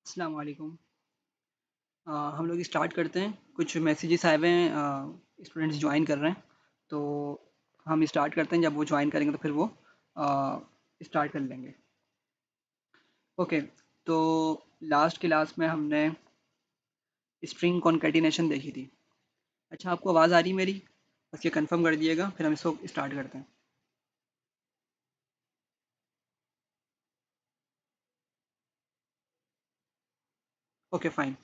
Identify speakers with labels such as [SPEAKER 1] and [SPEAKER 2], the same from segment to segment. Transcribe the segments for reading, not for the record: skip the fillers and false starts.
[SPEAKER 1] अस्सलाम वालेकुम। हम लोग स्टार्ट करते हैं। कुछ मैसेजेस आए हुए हैं, स्टूडेंट्स ज्वाइन कर रहे हैं, तो हम स्टार्ट करते हैं। जब वो ज्वाइन करेंगे तो फिर वो स्टार्ट कर लेंगे। ओके, तो लास्ट क्लास में हमने स्ट्रिंग कॉन्कैटिनेशन देखी थी। अच्छा, आपको आवाज़ आ रही है मेरी? बस ये कंफर्म कर दिएगा, फिर हम इसको स्टार्ट करते हैं। Okay fine,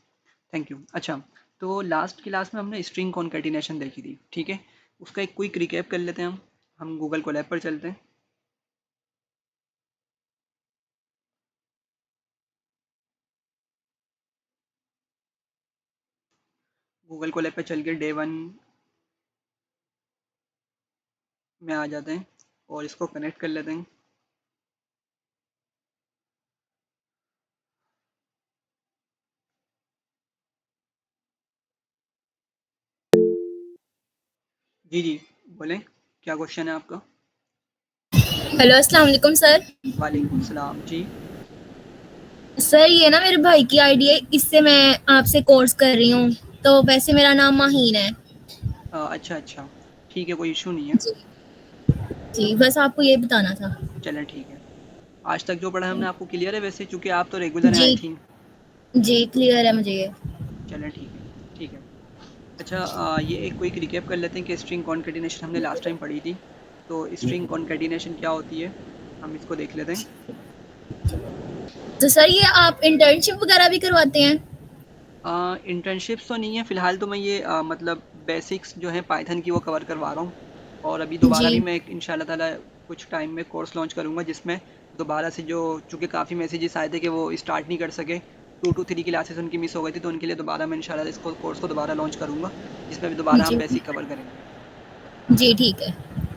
[SPEAKER 1] thank you. अच्छा, तो लास्ट क्लास में हमने स्ट्रिंग कॉन्कैटिनेशन देखी थी, ठीक है। उसका एक क्विक रिकैप कर लेते हैं। हम गूगल कोलैब पर चलते हैं। गूगल कोलैब पे चल के डे 1 में आ जाते हैं और इसको कनेक्ट कर लेते हैं। जी जी, बोलें, क्या क्वेश्चन है आपका?
[SPEAKER 2] हेलो अस्सलाम वालेकुम सर।
[SPEAKER 1] वालेकुम सलाम जी।
[SPEAKER 2] सर ये ना मेरे भाई की आईडी है, इससे मैं आपसे कोर्स कर रही हूँ। तो वैसे मेरा नाम माहीन है।
[SPEAKER 1] अच्छा अच्छा, ठीक है, कोई इशू नहीं है।
[SPEAKER 2] जी जी, बस आपको ये बताना था।
[SPEAKER 1] चलें ठीक है। आज तक जो पढ़ा हमने आपको क्लियर है वैसे, चूँकि आप तो रेगुलर हैं
[SPEAKER 2] जी
[SPEAKER 1] आई थिंक।
[SPEAKER 2] जी, क्लियर है मुझे ये।
[SPEAKER 1] चलें ठीक है, ठीक है। अच्छा, ये एक क्विक रिकैप कर लेते हैं कि स्ट्रिंग कॉन्कैटिनेशन हमने लास्ट टाइम पढ़ी थी। तो स्ट्रिंग कॉन्कैटिनेशन क्या होती है, हम इसको देख लेते हैं।
[SPEAKER 2] तो सर ये आप इंटर्नशिप वगैरह भी करवाते हैं?
[SPEAKER 1] इंटर्नशिप्स तो नहीं है फ़िलहाल, तो मैं ये मतलब बेसिक्स जो है पाइथन की वो कवर करवा रहा हूँ। और अभी दोबारा भी
[SPEAKER 2] जी
[SPEAKER 1] मैं एक इंशाल्लाह ताला कुछ टाइम में कोर्स लॉन्च करूँगा, जिसमें दोबारा से जो, चूँकि काफ़ी मैसेजेस आए थे कि वो स्टार्ट नहीं कर सके, 2 to 3 क्लासेस उनकी मिस हो गई थी, तो उनके लिए दोबारा मैं इंशाल्लाह इसको कोर्स को दोबारा लॉन्च करूँगा, जिसमें भी दोबारा हम
[SPEAKER 2] जी
[SPEAKER 1] बेसिक कवर करेंगे।
[SPEAKER 2] जी, ठीक है।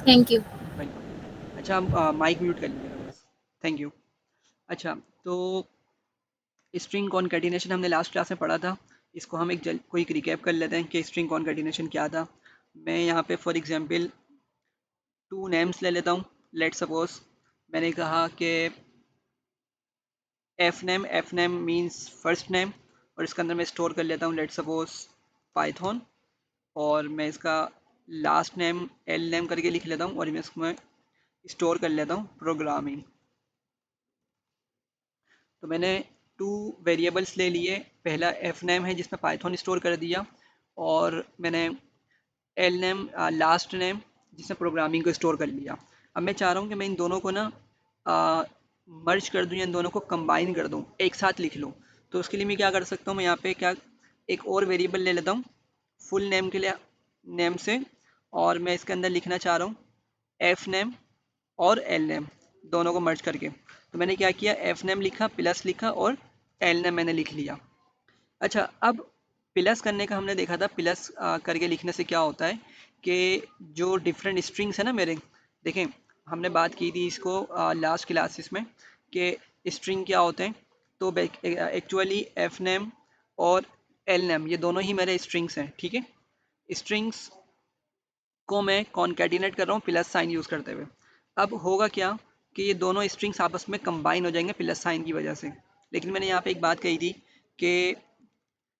[SPEAKER 2] Thank you.
[SPEAKER 1] वेलकम। अच्छा, हम माइक म्यूट कर लीजिएगा बस। Thank you. अच्छा, तो स्ट्रिंग कॉन्कैटिनेशन हमने लास्ट क्लास में पढ़ा था। इसको हम एक क्विक रिकैप कर लेते हैं कि स्ट्रिंग कॉन्कैटिनेशन क्या था। मैं यहाँ पे फॉर एग्जांपल 2 नेम्स ले लेता हूँ। लेट सपोज मैंने कहा कि F name means first name, और इसके अंदर मैं स्टोर कर लेता हूँ लेट सपोज पाइथन, और मैं इसका लास्ट नेम एल नेम करके लिख लेता हूँ, और मैं इसको मैं स्टोर कर लेता हूँ प्रोग्रामिंग। तो मैंने 2 वेरिएबल्स ले लिए। पहला एफ नेम है जिसमें पाइथन स्टोर कर दिया, और मैंने एल नेम लास्ट नेम जिसमें प्रोग्रामिंग को स्टोर कर लिया। अब मैं चाह रहा हूँ कि मैं इन दोनों को ना मर्ज कर दूँ, या इन दोनों को कंबाइन कर दूँ, एक साथ लिख लूँ। तो उसके लिए मैं क्या कर सकता हूँ, मैं यहाँ पे क्या, एक और वेरिएबल ले लेता हूँ फुल नेम के लिए, नेम से, और मैं इसके अंदर लिखना चाह रहा हूँ एफ नेम और एल नेम, दोनों को मर्ज करके। तो मैंने क्या किया, एफ नेम लिखा, प्लस लिखा, और एल नेम मैंने लिख लिया। अच्छा, अब प्लस करने का हमने देखा था, प्लस करके लिखने से क्या होता है कि जो डिफरेंट स्ट्रिंग्स है ना मेरे, देखें, हमने बात की थी इसको लास्ट क्लासेस में कि स्ट्रिंग क्या होते हैं। तो एक्चुअली एफ नेम और एल नेम ये दोनों ही मेरे स्ट्रिंग्स हैं, ठीक है। स्ट्रिंग्स को मैं कॉन्कैटिनेट कर रहा हूँ प्लस साइन यूज़ करते हुए। अब होगा क्या कि ये दोनों स्ट्रिंग्स आपस में कंबाइन हो जाएंगे प्लस साइन की वजह से। लेकिन मैंने यहाँ पे एक बात कही थी कि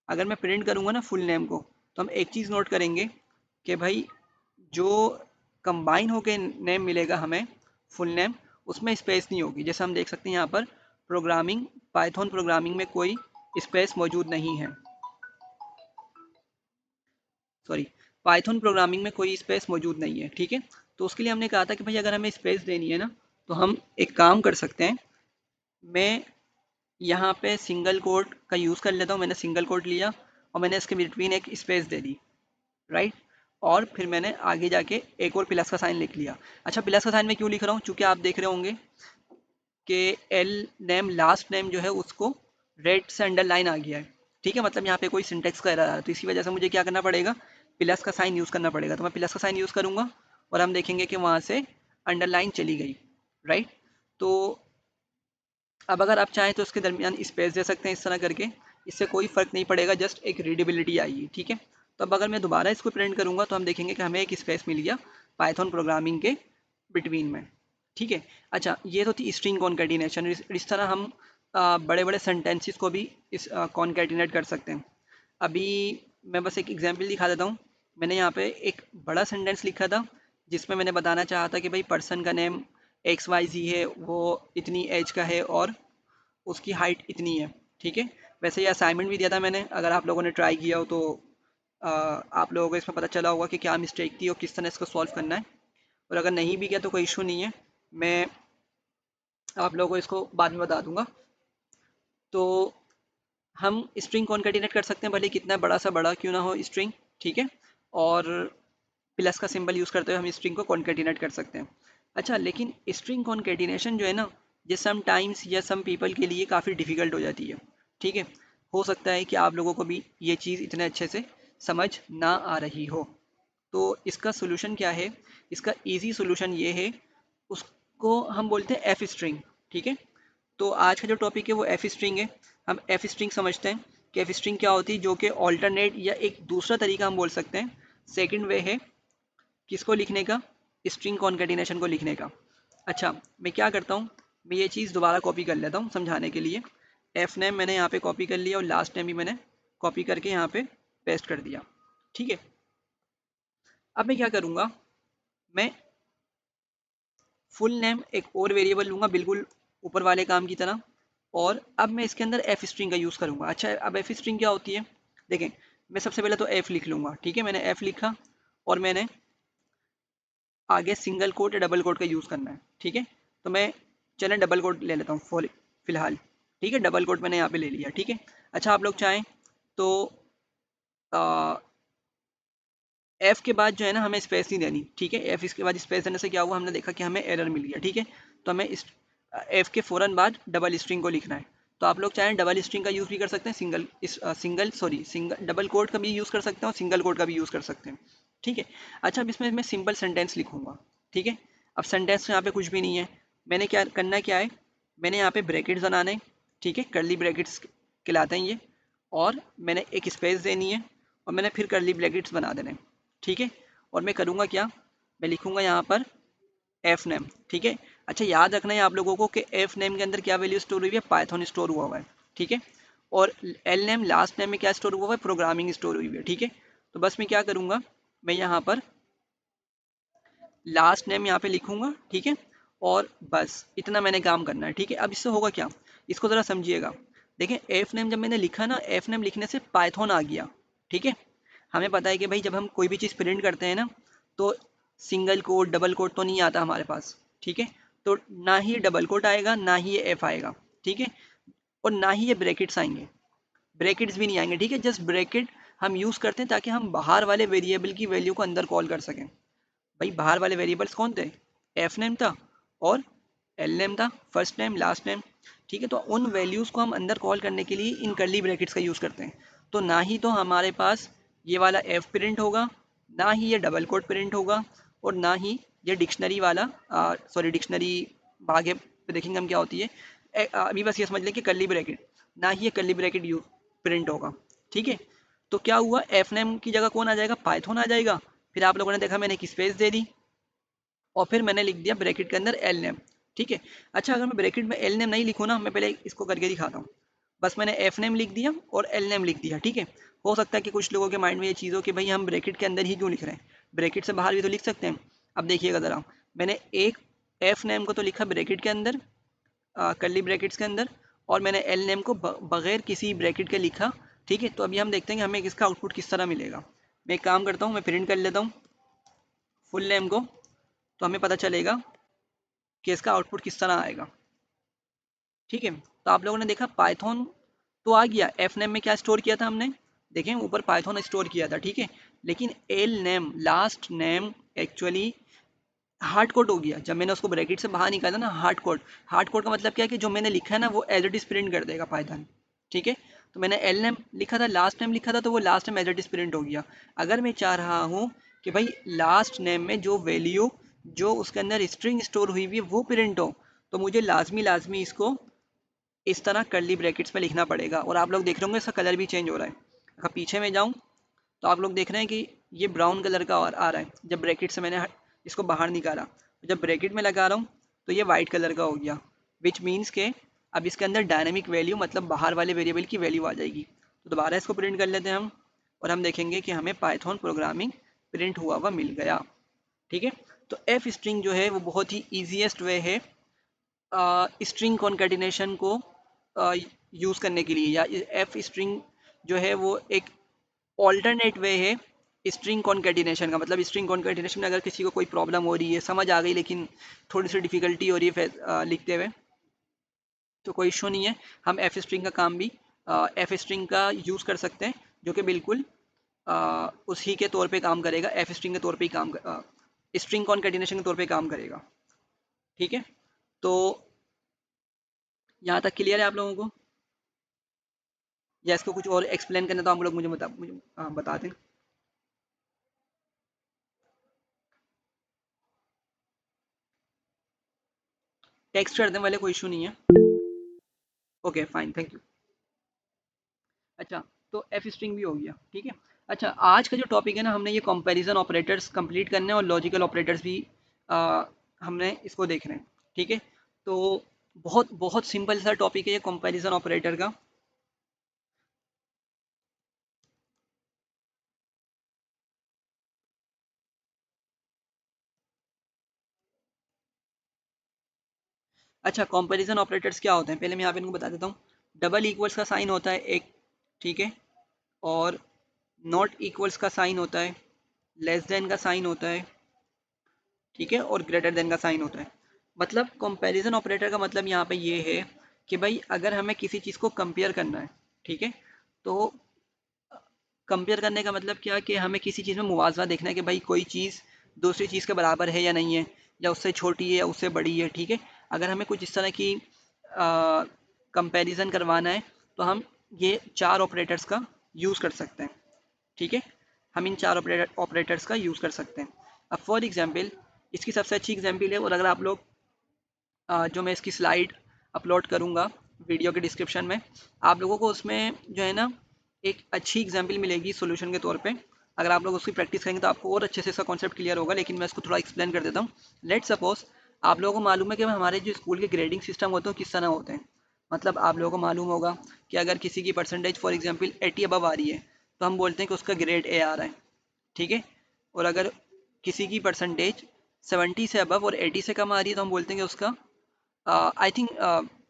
[SPEAKER 1] अगर मैं प्रिंट करूँगा ना फुल नेम को, तो हम एक चीज़ नोट करेंगे कि भाई जो कंबाइन होके नेम मिलेगा हमें फुल नेम, उसमें स्पेस नहीं होगी। जैसे हम देख सकते हैं यहाँ पर प्रोग्रामिंग, पाइथन प्रोग्रामिंग में कोई स्पेस मौजूद नहीं है। सॉरी, पाइथन प्रोग्रामिंग में कोई स्पेस मौजूद नहीं है, ठीक है। तो उसके लिए हमने कहा था कि भाई अगर हमें स्पेस देनी है ना, तो हम एक काम कर सकते हैं। मैं यहाँ पे सिंगल कोट का यूज़ कर लेता हूँ। मैंने सिंगल कोट लिया और मैंने इसके बिटवीन एक स्पेस दे दी, राइट। और फिर मैंने आगे जाके एक और प्लस का साइन लिख लिया। अच्छा, प्लस का साइन मैं क्यों लिख रहा हूँ, चूँकि आप देख रहे होंगे कि एल नेम लास्ट नेम जो है उसको रेड से अंडरलाइन आ गया है, ठीक है। मतलब यहाँ पे कोई सिंटेक्स का एरर आ रहा है, तो इसी वजह से मुझे क्या करना पड़ेगा, प्लस का साइन यूज़ करना पड़ेगा। तो मैं प्लस का साइन यूज़ करूँगा और हम देखेंगे कि वहाँ से अंडरलाइन चली गई, राइट। तो अब अगर आप चाहें तो इसके दरमियान स्पेस दे सकते हैं इस तरह करके, इससे कोई फ़र्क नहीं पड़ेगा, जस्ट एक रीडेबिलिटी आएगी, ठीक है। तो अब अगर मैं दोबारा इसको प्रिंट करूँगा तो हम देखेंगे कि हमें एक स्पेस मिल गया पाइथन प्रोग्रामिंग के बिटवीन में, ठीक है। अच्छा, ये तो थी स्ट्रिंग कॉन्कैटिनेशन। इस तरह हम बड़े बड़े सेंटेंसेस को भी इस कॉन्कैटिनेट कर सकते हैं। अभी मैं बस एक एग्जांपल दिखा देता हूँ। मैंने यहाँ पे एक बड़ा सेंटेंस लिखा था जिसमें मैंने बताना चाहा था कि भाई पर्सन का नेम XYZ है, वो इतनी एज का है और उसकी हाइट इतनी है। ठीक है, वैसे ये असाइनमेंट भी दिया था मैंने, अगर आप लोगों ने ट्राई किया हो तो आप लोगों को इसमें पता चला होगा कि क्या मिस्टेक थी और किस तरह इसको सॉल्व करना है। और अगर नहीं भी किया तो कोई इशू नहीं है, मैं आप लोगों को इसको बाद में बता दूंगा। तो हम स्ट्रिंग कॉन्केटिनेट कर सकते हैं, भले कितना बड़ा सा बड़ा क्यों ना हो स्ट्रिंग। ठीक है, और प्लस का सिंबल यूज़ करते हुए हम स्ट्रिंग को कॉन्केटिनेट कर सकते हैं। अच्छा, लेकिन स्ट्रिंग कॉन्केटिनेशन जो है ना, ये सम टाइम्स या सम पीपल के लिए काफ़ी डिफ़िकल्ट हो जाती है। ठीक है, हो सकता है कि आप लोगों को भी ये चीज़ इतने अच्छे से समझ ना आ रही हो। तो इसका सोल्यूशन क्या है? इसका इजी सोल्यूशन ये है, उसको हम बोलते हैं एफ स्ट्रिंग। ठीक है, तो आज का जो टॉपिक है वो एफ स्ट्रिंग है। हम एफ स्ट्रिंग समझते हैं कि एफ स्ट्रिंग क्या होती है, जो कि ऑल्टरनेट या एक दूसरा तरीका हम बोल सकते हैं, सेकंड वे है किसको लिखने का, स्ट्रिंग कॉन्केटिनेशन को लिखने का। अच्छा, मैं क्या करता हूँ, मैं ये चीज़ दोबारा कॉपी कर लेता हूँ समझाने के लिए। एफ नेम मैंने यहाँ पे कॉपी कर लिया और लास्ट नेम भी मैंने कॉपी करके यहाँ पे पेस्ट कर दिया। ठीक है, अब मैं क्या करूँगा, मैं फुल नेम एक और वेरिएबल लूँगा बिल्कुल ऊपर वाले काम की तरह, और अब मैं इसके अंदर एफ स्ट्रिंग का यूज़ करूँगा। अच्छा, अब एफ स्ट्रिंग क्या होती है, देखें, मैं सबसे पहले तो एफ लिख लूँगा। ठीक है, मैंने एफ लिखा और मैंने आगे सिंगल कोट या डबल कोट का यूज़ करना है। ठीक है, तो मैं चलें डबल कोट ले लेता हूँ फिलहाल। ठीक है, डबल कोट मैंने यहाँ पे ले लिया। ठीक है, अच्छा, आप लोग चाहें तो एफ के बाद जो है ना हमें स्पेस नहीं देनी। ठीक है, एफ इसके बाद स्पेस देने से क्या हुआ, हमने देखा कि हमें एरर मिल गया। ठीक है, तो हमें इस एफ के फ़ौरन बाद डबल स्ट्रिंग को लिखना है। तो आप लोग चाहें डबल स्ट्रिंग का यूज़ भी कर सकते हैं, सिंगल डबल कोट का भी यूज़ कर सकते हैं और सिंगल कोट का भी यूज़ कर सकते हैं। ठीक है, अच्छा, अब इसमें मैं सिंपल सेंटेंस लिखूंगा। ठीक है, अब सेंटेंस यहाँ पे कुछ भी नहीं है, मैंने क्या करना, क्या है, मैंने यहाँ पे ब्रैकेट्स बनाने हैं। ठीक है, कर्ली ब्रैकेट्स कहलाते हैं ये, और मैंने एक स्पेस देनी है और मैंने फिर कर्ली ब्रैकेट्स बना देने हैं। ठीक है, और मैं करूँगा क्या, मैं लिखूँगा यहाँ पर एफ नेम। ठीक है, अच्छा, याद रखना है आप लोगों को कि एफ नेम के अंदर क्या वैल्यू स्टोर हुई है, पाइथन स्टोर हुआ है। ठीक है, और एल नेम लास्ट नेम में क्या स्टोर हुआ है, प्रोग्रामिंग स्टोर हुई है। ठीक है, तो बस मैं क्या करूँगा, मैं यहाँ पर लास्ट नेम यहाँ पे लिखूँगा। ठीक है, और बस इतना मैंने काम करना है। ठीक है, अब इससे होगा क्या, इसको ज़रा समझिएगा। देखें, एफ नेम जब मैंने लिखा ना, एफ नेम लिखने से पाइथन आ गया। ठीक है, हमें पता है कि भाई जब हम कोई भी चीज़ प्रिंट करते हैं ना, तो सिंगल कोट डबल कोट तो नहीं आता हमारे पास। ठीक है, तो ना ही डबल कोट आएगा, ना ही ये एफ आएगा। ठीक है, और ना ही ये ब्रैकेट्स आएंगे, ब्रैकेट्स भी नहीं आएंगे। ठीक है, जस्ट ब्रैकेट हम यूज़ करते हैं ताकि हम बाहर वाले वेरिएबल की वैल्यू को अंदर कॉल कर सकें। भाई बाहर वाले वेरिएबल्स कौन थे, एफ नेम था और एल नेम था, फर्स्ट नेम लास्ट नेम। ठीक है, तो उन वैल्यूज़ को हम अंदर कॉल करने के लिए इन कर्ली ब्रैकेट्स का यूज़ करते हैं। तो ना ही तो हमारे पास ये वाला एफ प्रिंट होगा, ना ही ये डबल कोट प्रिंट होगा, और ना ही ये डिक्शनरी वाला डिक्शनरी आगे पे देखेंगे हम क्या होती है। अभी बस ये समझ लें कि कर्ली ब्रैकेट, ना ही ये कर्ली ब्रैकेट यू प्रिंट होगा। ठीक है, तो क्या हुआ, एफ नेम की जगह कौन आ जाएगा, पाइथन आ जाएगा। फिर आप लोगों ने देखा मैंने एक स्पेस दे दी और फिर मैंने लिख दिया ब्रैकेट के अंदर एल नेम। ठीक है, अच्छा, अगर मैं ब्रैकेट में एल नेम नहीं लिखूँ ना, मैं पहले इसको करके दिखाता हूँ। बस मैंने एफ नेम लिख दिया और एल नेम लिख दिया। ठीक है, हो सकता है कि कुछ लोगों के माइंड में ये चीज़ हो कि भाई हम ब्रैकेट के अंदर ही क्यों लिख रहे हैं, ब्रैकेट से बाहर भी तो लिख सकते हैं। अब देखिएगा ज़रा, मैंने एक एफ नेम को तो लिखा ब्रैकेट के अंदर, कर्ली ब्रैकेट्स के अंदर, और मैंने एल नेम को बगैर किसी ब्रैकेट के लिखा। ठीक है, तो अभी हम देखते हैं कि हमें इसका आउटपुट किस तरह मिलेगा। मैं एक काम करता हूँ, मैं प्रिंट कर लेता हूँ फुल नेम को, तो हमें पता चलेगा कि इसका आउटपुट किस तरह आएगा। ठीक है, तो आप लोगों ने देखा पाइथन तो आ गया, एफ नेम में क्या स्टोर किया था हमने, देखें ऊपर पाइथन स्टोर किया था। ठीक है, लेकिन L name last name actually hard code हो गया। जब मैंने उसको ब्रैकेट से बाहर निकाला ना, हार्ड कोड का मतलब क्या है कि जो मैंने लिखा है ना वो एज इट इज प्रिंट कर देगा पाइथन। ठीक है, तो मैंने एल नेम लिखा था, लास्ट नेम लिखा था, तो वो last name as it is print हो गया। अगर मैं चाह रहा हूँ कि भाई लास्ट नेम में जो वैल्यू जो उसके अंदर स्ट्रिंग स्टोर हुई हुई है वो प्रिंट हो, तो मुझे लाजमी इसको इस तरह कर्ली ब्रैकेट्स में लिखना पड़ेगा। और आप लोग देख रहे होंगे इसका कलर भी चेंज हो रहा है। अगर पीछे में जाऊँ तो आप लोग देख रहे हैं कि ये ब्राउन कलर का और आ रहा है, जब ब्रैकेट से मैंने इसको बाहर निकाला। जब ब्रैकेट में लगा रहा हूँ तो ये वाइट कलर का हो गया, विच मीन्स के अब इसके अंदर डायनेमिक वैल्यू मतलब बाहर वाले वेरिएबल की वैल्यू आ जाएगी। तो दोबारा इसको प्रिंट कर लेते हैं हम, और हम देखेंगे कि हमें पाइथन प्रोग्रामिंग प्रिंट हुआ हुआ मिल गया। ठीक है, तो एफ स्ट्रिंग जो है वो बहुत ही ईजीएस्ट वे है स्ट्रिंग कॉन्केटिनेशन को यूज़ करने के लिए, या एफ स्ट्रिंग जो है वो एक ऑल्टरनेट वे है स्ट्रिंग कॉन्केटिनेशन का। मतलब स्ट्रिंग कॉन्केटिनेशन में अगर किसी को कोई प्रॉब्लम हो रही है, समझ आ गई लेकिन थोड़ी सी डिफिकल्टी हो रही है लिखते हुए, तो कोई इशू नहीं है, हम एफ स्ट्रिंग का काम भी एफ स्ट्रिंग का यूज़ कर सकते हैं, जो कि बिल्कुल उसी के तौर पे काम करेगा, एफ स्ट्रिंग के तौर पे ही काम स्ट्रिंग कॉन्केटिनेशन के तौर पे काम करेगा। ठीक है, तो यहाँ तक क्लियर है आप लोगों को, या इसको कुछ और एक्सप्लेन करना तो आप लोग मुझे बता दें। टेक्स्ट कर दें वाले, कोई इशू नहीं है। Okay fine, thank you. अच्छा, तो एफ स्ट्रिंग भी हो गया। ठीक है, अच्छा आज का जो टॉपिक है ना, हमने ये कंपैरिजन ऑपरेटर्स कंप्लीट करने हैं और लॉजिकल ऑपरेटर्स भी हमने इसको देखना है। ठीक है, तो बहुत बहुत सिंपल सा टॉपिक है ये कंपैरिजन ऑपरेटर का। अच्छा, कंपैरिजन ऑपरेटर्स क्या होते हैं, पहले मैं यहाँ पे इनको बता देता हूँ। डबल इक्वल्स का साइन होता है एक, ठीक है, और नॉट इक्वल्स का साइन होता है, लेस देन का साइन होता है, ठीक है, और ग्रेटर देन का साइन होता है। मतलब कंपैरिजन ऑपरेटर का मतलब यहाँ पे ये है कि भाई अगर हमें किसी चीज़ को कंपेयर करना है, ठीक है, तो कंपेयर करने का मतलब क्या, कि हमें किसी चीज़ में मुवाजना देखना है कि भाई कोई चीज़ दूसरी चीज़ के बराबर है या नहीं है, या उससे छोटी है या उससे बड़ी है। ठीक है, अगर हमें कुछ इस तरह की कंपैरिजन करवाना है, तो हम ये चार ऑपरेटर्स का यूज़ कर सकते हैं। ठीक है, हम इन चार ऑपरेटर्स का यूज़ कर सकते हैं। अब फॉर एग्जांपल, इसकी सबसे अच्छी एग्जांपल है, और अगर आप लोग जो मैं इसकी स्लाइड अपलोड करूँगा वीडियो के डिस्क्रिप्शन में, आप लोगों को उसमें जो है ना एक अच्छी एग्जांपल मिलेगी सॉल्यूशन के तौर पे। अगर आप लोग उसकी प्रैक्टिस करेंगे तो आपको और अच्छे से इसका कॉन्सेप्ट क्लियर होगा, लेकिन मैं इसको थोड़ा एक्सप्लेन कर देता हूँ। लेट सपोज आप लोगों को मालूम है कि हमारे जो स्कूल के ग्रेडिंग सिस्टम होते हैं किस तरह होते हैं। मतलब आप लोगों को मालूम होगा कि अगर किसी की परसेंटेज फॉर एग्जाम्पल 80 अबव आ रही है, तो हम बोलते हैं कि उसका ग्रेड ए आ रहा है। ठीक है, और अगर किसी की परसेंटेज 70 से अबव और 80 से कम आ रही है, तो हम बोलते हैं कि उसका आई थिंक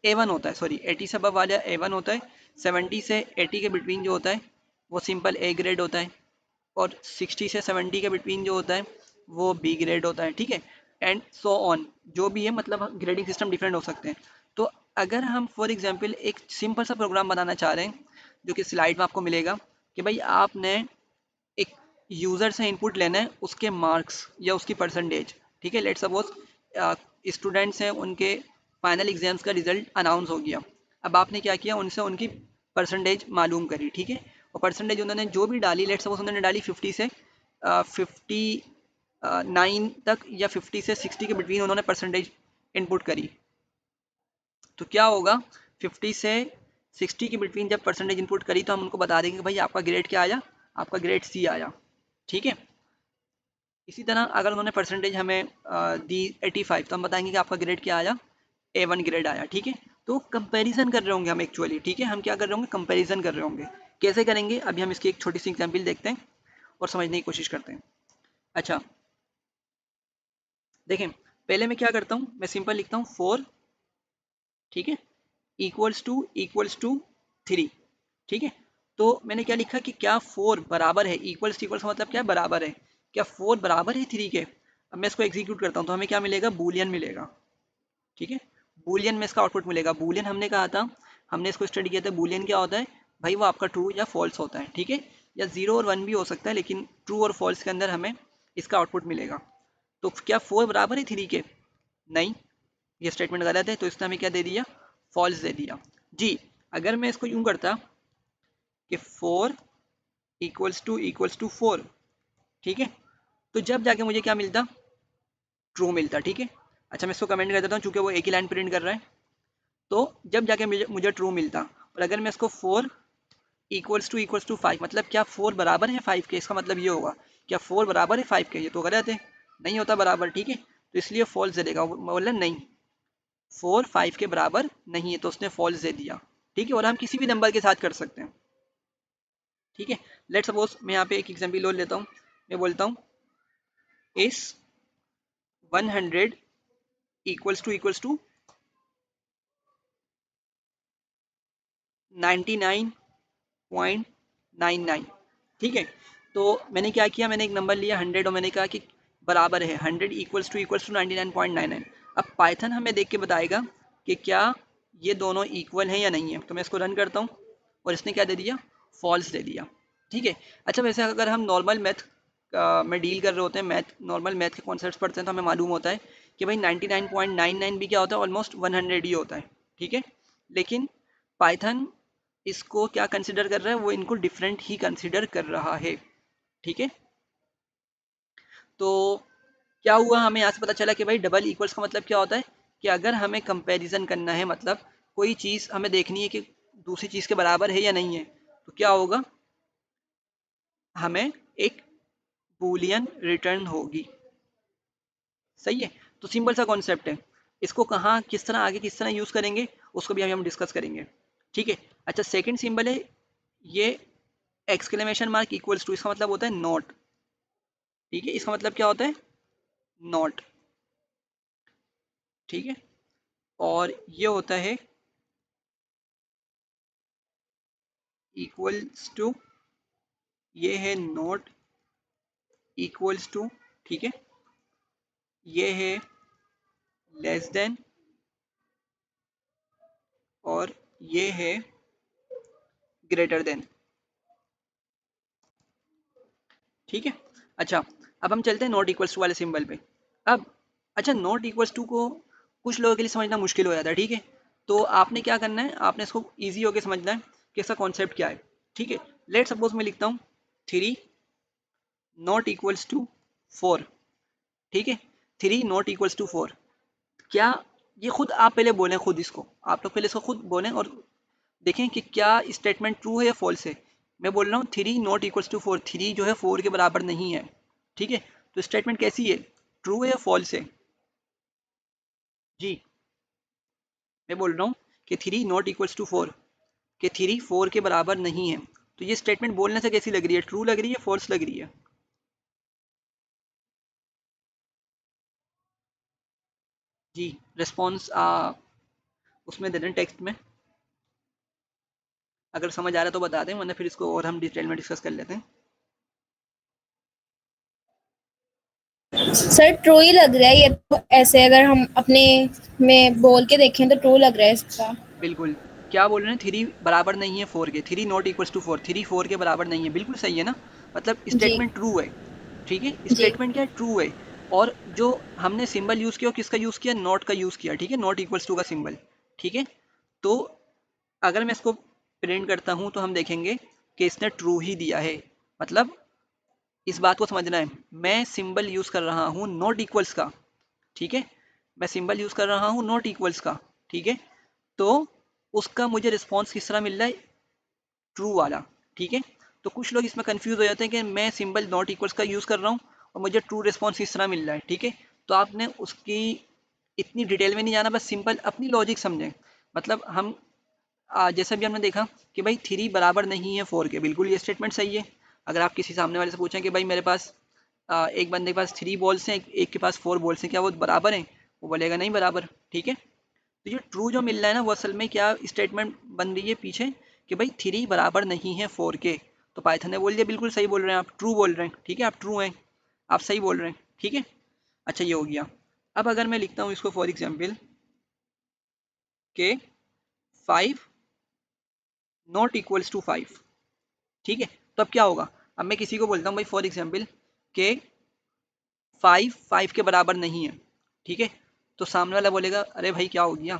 [SPEAKER 1] A1 होता है, सॉरी 80 से अबव वाला A1 होता है, 70 से 80 के बिटवीन जो होता है वो सिंपल ए ग्रेड होता है, और 60 से 70 के बिटवीन जो होता है वो बी ग्रेड होता है। ठीक है, एंड सो ऑन, जो भी है, मतलब ग्रेडिंग सिस्टम डिफरेंट हो सकते हैं। तो अगर हम फॉर एग्जांपल एक सिंपल सा प्रोग्राम बनाना चाह रहे हैं, जो कि स्लाइड में आपको मिलेगा, कि भाई आपने एक यूज़र से इनपुट लेना है उसके मार्क्स या उसकी परसेंटेज। ठीक है, लेट सपोज स्टूडेंट्स हैं, उनके फाइनल एग्जाम्स का रिजल्ट अनाउंस हो गया। अब आपने क्या किया, उनसे उनकी परसेंटेज मालूम करी। ठीक है, और परसेंटेज उन्होंने जो भी डाली, लेट सपोज उन्होंने डाली 50 से 59 तक, या 50 से 60 के बिटवीन उन्होंने परसेंटेज इनपुट करी। तो क्या होगा, 50 से 60 के बिटवीन जब परसेंटेज इनपुट करी, तो हम उनको बता देंगे कि भाई आपका ग्रेड क्या आया, आपका ग्रेड सी आया। ठीक है, इसी तरह अगर उन्होंने परसेंटेज हमें दी 85, तो हम बताएंगे कि आपका ग्रेड क्या आया, A1 ग्रेड आया। ठीक है, तो कंपैरिजन कर रहे होंगे हम एक्चुअली। ठीक है, हम क्या कर रहे होंगे, कंपैरिजन कर रहे होंगे। कैसे करेंगे, अभी हम इसकी एक छोटी सी एग्जांपल देखते हैं और समझने की कोशिश करते हैं। अच्छा देखें, पहले मैं क्या करता हूँ, मैं सिंपल लिखता हूँ 4, ठीक है, इक्वल्स टू 3। ठीक है, तो मैंने क्या लिखा कि क्या 4 बराबर है, इक्वल्स इक्वल्स का मतलब क्या है, बराबर है, क्या 4 बराबर है 3 के। अब मैं इसको एग्जीक्यूट करता हूँ, तो हमें क्या मिलेगा, बूलियन मिलेगा। ठीक है, बूलियन में इसका आउटपुट मिलेगा। बूलियन हमने कहा था, हमने इसको स्टडी किया था, बूलियन क्या होता है भाई, वो आपका ट्रू या फॉल्स होता है। ठीक है, या 0 और 1 भी हो सकता है, लेकिन ट्रू और फॉल्स के अंदर हमें इसका आउटपुट मिलेगा। तो क्या 4 बराबर है 3 के, नहीं, ये स्टेटमेंट गलत है, तो इसने हमें क्या दे दिया, फॉल्स दे दिया जी। अगर मैं इसको यूं करता कि 4 इक्वल्स टू 4, ठीक है, तो जब जाके मुझे क्या मिलता, ट्रू मिलता। ठीक है, अच्छा मैं इसको कमेंट कर देता हूँ, चूंकि वो एक ही लाइन प्रिंट कर रहा है, तो जब जाके मुझे ट्रू मिलता। और अगर मैं इसको 4 इक्वल्स टू 5, मतलब क्या 4 बराबर है 5 के, इसका मतलब ये होगा क्या 4 बराबर है 5 के, ये तो गलत है, नहीं होता बराबर। ठीक है, तो इसलिए फॉल्स दे देगा, बोला नहीं, 4 5 के बराबर नहीं है, तो उसने फॉल्स दे दिया। ठीक है, और हम किसी भी नंबर के साथ कर सकते हैं। ठीक है, लेट सपोज मैं यहाँ पे एक एग्जाम्पल और लेता हूँ। मैं बोलता हूँ इस 100 इक्वल्स टू 99.99। ठीक है, तो मैंने क्या किया, मैंने एक नंबर लिया 100 और मैंने कहा कि बराबर है 100 इक्वल्स टू 99.99। अब पाइथन हमें देख के बताएगा कि क्या ये दोनों इक्वल हैं या नहीं है। तो मैं इसको रन करता हूँ और इसने क्या दे दिया, फॉल्स दे दिया। ठीक है, अच्छा वैसे अगर हम नॉर्मल मैथ में डील कर रहे होते हैं, नॉर्मल मैथ के कॉन्सेप्ट पढ़ते हैं, तो हमें मालूम होता है कि भाई 99.99 भी क्या होता है, ऑलमोस्ट 100 ही होता है। ठीक है, लेकिन पाइथन इसको क्या कंसिडर कर रहा है, वो इनको डिफरेंट ही कंसिडर कर रहा है। ठीक है, तो क्या हुआ, हमें यहाँ से पता चला कि भाई डबल इक्वल्स का मतलब क्या होता है कि अगर हमें कंपैरिजन करना है, मतलब कोई चीज़ हमें देखनी है कि दूसरी चीज़ के बराबर है या नहीं है, तो क्या होगा, हमें एक बूलियन रिटर्न होगी। सही है, तो सिंपल सा कॉन्सेप्ट है। इसको कहाँ किस तरह आगे किस तरह यूज़ करेंगे, उसको भी हम डिस्कस करेंगे। ठीक है, अच्छा सेकंड सिंबल है ये एक्सक्लेमेशन मार्क इक्वल्स टू, इसका मतलब होता है नॉट। ठीक है, इसका मतलब क्या होता है, नॉट। ठीक है, और ये होता है इक्वल्स टू, ये है नॉट इक्वल्स टू। ठीक है, ये है लेस देन, और ये है ग्रेटर देन। ठीक है, अच्छा अब हम चलते हैं नॉट इक्वल्स टू वाले सिंबल पे। अब अच्छा, नॉट इक्वल्स टू को कुछ लोगों के लिए समझना मुश्किल हो जाता है। ठीक है, तो आपने क्या करना है, आपने इसको ईजी होकर समझना है कि इसका कॉन्सेप्ट क्या है। ठीक है, लेट सपोज मैं लिखता हूँ 3 नॉट इक्वल्स टू 4। ठीक है, 3 नॉट इक्वल्स टू 4, क्या ये खुद आप पहले बोलें, खुद इसको आप लोग पहले इसको खुद बोलें और देखें कि क्या स्टेटमेंट ट्रू है या फॉल्स है। मैं बोल रहा हूँ 3 नॉट इक्वल्स टू 4, 3 जो है 4 के बराबर नहीं है। ठीक है, तो स्टेटमेंट कैसी है, ट्रू है या फॉल्स है। जी, मैं बोल रहा हूँ कि 3 नॉट इक्वल्स टू 4, कि 3 4 के बराबर नहीं है। तो ये स्टेटमेंट बोलने से कैसी लग रही है, ट्रू लग रही है, फॉल्स लग रही है। जी, रिस्पॉन्स उसमें दे दें टेक्स्ट में, अगर समझ आ रहा है तो बता दें, वरना फिर इसको और हम डिटेल में डिस्कस कर लेते हैं।
[SPEAKER 2] सर ट्रू ही लग रहा है ये तो, ऐसे अगर हम अपने में बोल के देखें तो ट्रू लग रहा है इसका।
[SPEAKER 1] बिल्कुल, क्या बोल रहे हैं, 3 बराबर नहीं है 4 के, 3 नॉट इक्वल्स टू 4, 3 4 के बराबर नहीं है, बिल्कुल सही है ना, मतलब
[SPEAKER 2] जी
[SPEAKER 1] स्टेटमेंट ट्रू है। ठीक है,
[SPEAKER 2] जी
[SPEAKER 1] स्टेटमेंट क्या है, ट्रू है। और जो हमने सिंबल यूज़ किया, किसका यूज़ किया, नॉट का यूज़ किया। ठीक है, नॉट इक्वल्स टू का सिंबल। ठीक है, तो अगर मैं इसको प्रिंट करता हूँ तो हम देखेंगे कि इसने ट्रू ही दिया है। मतलब इस बात को समझना है, मैं सिंबल यूज़ कर रहा हूँ नॉट इक्वल्स का। ठीक है, मैं सिंबल यूज़ कर रहा हूँ नॉट इक्वल्स का। ठीक है, तो उसका मुझे रिस्पॉन्स किस तरह मिल रहा है, ट्रू वाला। ठीक है, तो कुछ लोग इसमें कंफ्यूज हो जाते हैं कि मैं सिंबल नॉट इक्वल्स का यूज़ कर रहा हूँ और मुझे ट्रू रिस्पॉन्स किस तरह मिल रहा है। ठीक है, तो आपने उसकी इतनी डिटेल में नहीं जाना, बस सिंपल अपनी लॉजिक समझें। मतलब हम जैसा भी हमने देखा कि भाई 3 बराबर नहीं है 4 के, बिल्कुल ये स्टेटमेंट सही है। अगर आप किसी सामने वाले से पूछें कि भाई मेरे पास एक बंदे के पास 3 बॉल्स हैं, एक के पास 4 बॉल्स हैं, क्या वो बराबर हैं, वो बोलेगा नहीं बराबर। ठीक है, तो ये ट्रू जो मिल रहा है ना, वो असल में क्या स्टेटमेंट बन रही है पीछे कि भाई 3 बराबर नहीं है 4 के। तो पाइथन ने बोल दिया बिल्कुल सही बोल रहे हैं आप, ट्रू बोल रहे हैं। ठीक है, आप ट्रू हैं, आप सही बोल रहे हैं। ठीक है, अच्छा ये हो गया। अब अगर मैं लिखता हूँ इसको फॉर एग्जाम्पल के 5 नॉट इक्वल्स टू 5। ठीक है, तो अब क्या होगा, अब मैं किसी को बोलता हूँ भाई फॉर एग्जाम्पल के 5 5 के बराबर नहीं है। ठीक है, तो सामने वाला बोलेगा अरे भाई क्या हो गया,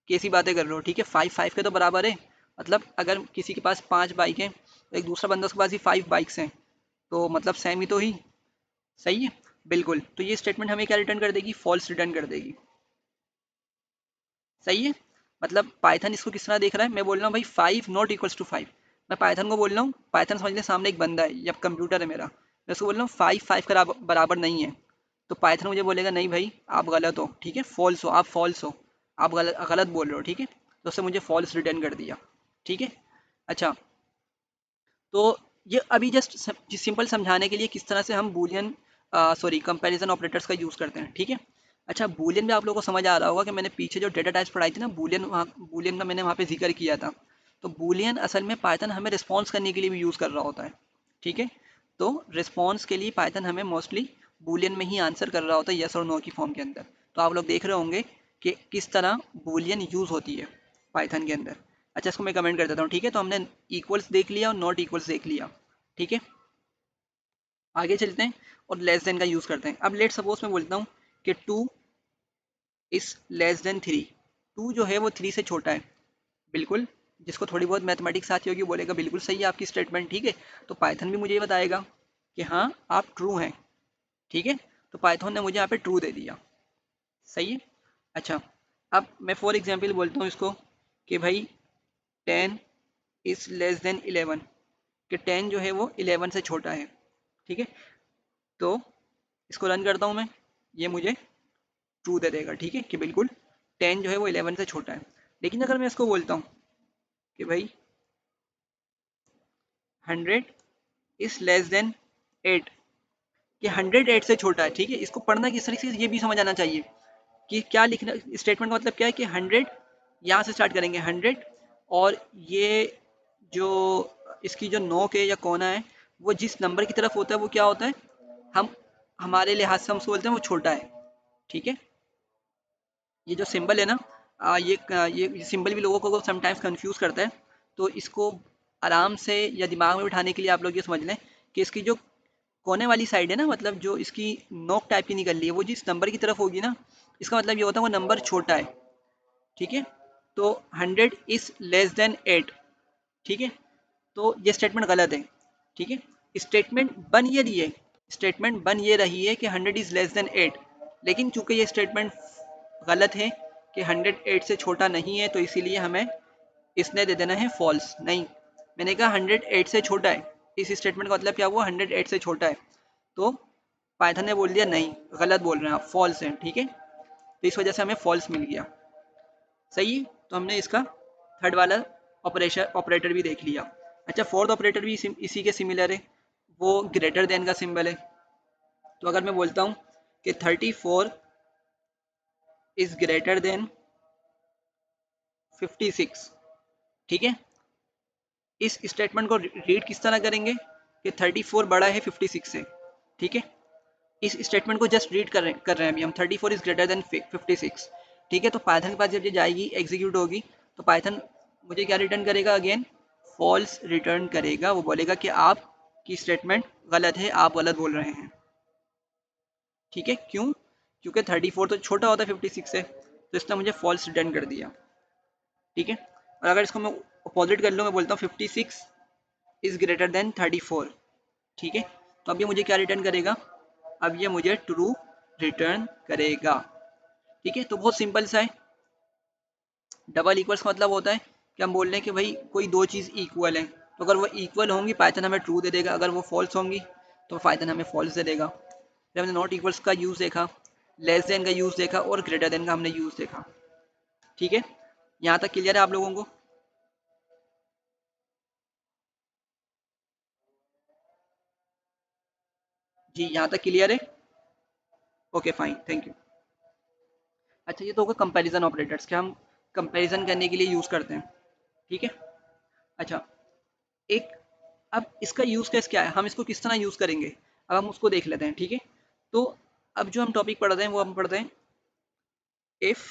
[SPEAKER 1] कैसी बातें कर रहे हो। ठीक है, 5 5 के तो बराबर है। मतलब अगर किसी के पास 5 बाइक हैं तो एक दूसरा बंदा उसके पास ही 5 बाइक्स हैं, तो मतलब सेम ही तो ही। सही है, बिल्कुल, तो ये स्टेटमेंट हमें क्या रिटर्न कर देगी, फॉल्स रिटर्न कर देगी। सही है, मतलब पाइथन इसको किस तरह देख रहा है, मैं बोल रहा हूँ भाई 5 नॉट इक्वल्स टू 5। मैं पाइथन को बोल रहा हूँ, पाइथन समझ लें सामने एक बंदा है या कंप्यूटर है मेरा, मैं उसको बोल रहा हूँ 5 5 का बराबर नहीं है। तो पाइथन मुझे बोलेगा नहीं भाई आप गलत हो। ठीक है, फॉल्स हो, आप फॉल्स हो। आप गलत गलत बोल रहे हो, ठीक है। तो उससे मुझे फॉल्स रिटर्न कर दिया, ठीक है। अच्छा, तो ये अभी जस्ट सिंपल समझाने के लिए किस तरह से हम बूलियन कंपैरिजन ऑपरेटर्स का यूज़ करते हैं, ठीक है। अच्छा, बूलियन में आप लोगों को समझ आ रहा होगा कि मैंने पीछे जो डेटा टाइप्स पढ़ाई थी ना, बूलियन का मैंने वहाँ पे जिक्र किया था। तो बूलियन असल में पाइथन हमें रिस्पॉन्स करने के लिए भी यूज़ कर रहा होता है, ठीक है। तो रिस्पॉन्स के लिए पाइथन हमें मोस्टली बूलियन में ही आंसर कर रहा होता है, यस और नो की फॉर्म के अंदर। तो आप लोग देख रहे होंगे कि किस तरह बूलियन यूज़ होती है पाइथन के अंदर। अच्छा, इसको मैं कमेंट कर देता हूँ, ठीक है। तो हमने इक्वल्स देख लिया और नॉट इक्वल्स देख लिया, ठीक है। आगे चलते हैं और लेस देन का यूज़ करते हैं। अब लेट सपोज मैं बोलता हूँ कि 2 इज़ लेस देन 3। 2 जो है वो 3 से छोटा है, बिल्कुल। जिसको थोड़ी बहुत मैथमेटिक्स आती होगी बोलेगा बिल्कुल सही है आपकी स्टेटमेंट, ठीक है। तो पाइथन भी मुझे ये बताएगा कि हाँ आप ट्रू हैं, ठीक है। तो पाइथन ने मुझे यहाँ पे ट्रू दे दिया, सही है। अच्छा, अब मैं फॉर एग्जाम्पल बोलता हूँ इसको कि भाई 10 इज़ लेस देन 11, कि 10 जो है वो 11 से छोटा है, ठीक है। तो इसको रन करता हूँ मैं, ये मुझे ट्रू दे देगा, ठीक है, कि बिल्कुल 10 जो है वो 11 से छोटा है। लेकिन अगर मैं इसको बोलता हूँ कि भाई 100 इज लेस देन 8, कि 100 8 से छोटा है, ठीक है। इसको पढ़ना किस तरीके से ये भी समझ आना चाहिए कि क्या लिखना, स्टेटमेंट का मतलब क्या है कि 100 यहाँ से स्टार्ट करेंगे 100, और ये जो इसकी जो नोक है या कोना है वो जिस नंबर की तरफ होता है वो क्या होता है, हम हमारे लिहाज से हम उसको बोलते हैं वो छोटा है, ठीक है। ये जो सिंबल है ना, ये सिंबल भी लोगों को समटाइम्स कंफ्यूज करता है। तो इसको आराम से या दिमाग में बिठाने के लिए आप लोग ये समझ लें कि इसकी जो कोने वाली साइड है ना, मतलब जो इसकी नोक टाइप की निकल रही है वो जिस नंबर की तरफ होगी ना, इसका मतलब ये होता है वो नंबर छोटा है, ठीक है। तो 100 इज लेस देन 8, ठीक है। तो ये स्टेटमेंट गलत है, ठीक है। स्टेटमेंट बन ये रही है कि 100 इज लेस देन 8, लेकिन चूंकि ये स्टेटमेंट गलत है कि 100 8 से छोटा नहीं है, तो इसीलिए हमें इसने दे देना है फॉल्स। नहीं, मैंने कहा 100 8 से छोटा है, इस स्टेटमेंट का मतलब क्या हुआ, 100 8 से छोटा है। तो पाइथन ने बोल दिया नहीं, गलत बोल रहे हैं आप, फॉल्स है, ठीक है। तो इस वजह से हमें फॉल्स मिल गया, सही है। तो हमने इसका थर्ड वाला ऑपरेटर भी देख लिया। अच्छा, फोर्थ ऑपरेटर भी इसी के सिमिलर है, वो ग्रेटर देन का सिंबल है। तो अगर मैं बोलता हूँ कि 34 इज ग्रेटर देन 56, ठीक है। इस स्टेटमेंट को रीड किस तरह करेंगे कि 34 बड़ा है 56 से, ठीक है। इस स्टेटमेंट को जस्ट रीड कर रहे हैं अभी हम, 34 इज ग्रेटर देन 56, ठीक है। तो पाइथन के पास जब ये जाएगी एग्जीक्यूट होगी, तो पाइथन मुझे क्या रिटर्न करेगा, अगेन फॉल्स रिटर्न करेगा। वो बोलेगा कि आपकी स्टेटमेंट गलत है, आप गलत बोल रहे हैं, ठीक है। क्यों? क्योंकि 34 तो छोटा होता है 56 से, तो इसने मुझे फॉल्स रिटर्न कर दिया, ठीक है। और अगर इसको मैं अपोजिट कर लूँ, मैं बोलता हूँ 56 इज ग्रेटर देन 34, ठीक है। तो अब ये मुझे क्या रिटर्न करेगा, अब ये मुझे ट्रू रिटर्न करेगा, ठीक है। तो बहुत सिंपल सा है। डबल इक्वल्स का मतलब होता है कि हम बोल रहे हैं कि भाई कोई दो चीज़ इक्वल है, तो अगर वो इक्वल होंगी पाइथन हमें ट्रू दे देगा, अगर वो फॉल्स होंगी तो पाइथन हमें फॉल्स दे देगा। फिर हमने नॉट इक्वल्स का यूज़ देखा, लेस देन का यूज़ देखा और ग्रेटर देन का हमने यूज़ देखा, ठीक है। यहाँ तक क्लियर है आप लोगों को? जी, यहाँ तक क्लियर है? Okay fine, thank you. अच्छा, ये तो होगा कंपैरिजन ऑपरेटर्स, क्या हम कंपैरिजन करने के लिए यूज़ करते हैं, ठीक है। अच्छा, एक अब इसका यूज़ केस क्या है, हम इसको किस तरह यूज़ करेंगे, अब हम उसको देख लेते हैं, ठीक है। तो अब जो हम टॉपिक पढ़ रहे हैं वो हम पढ़ते हैं इफ़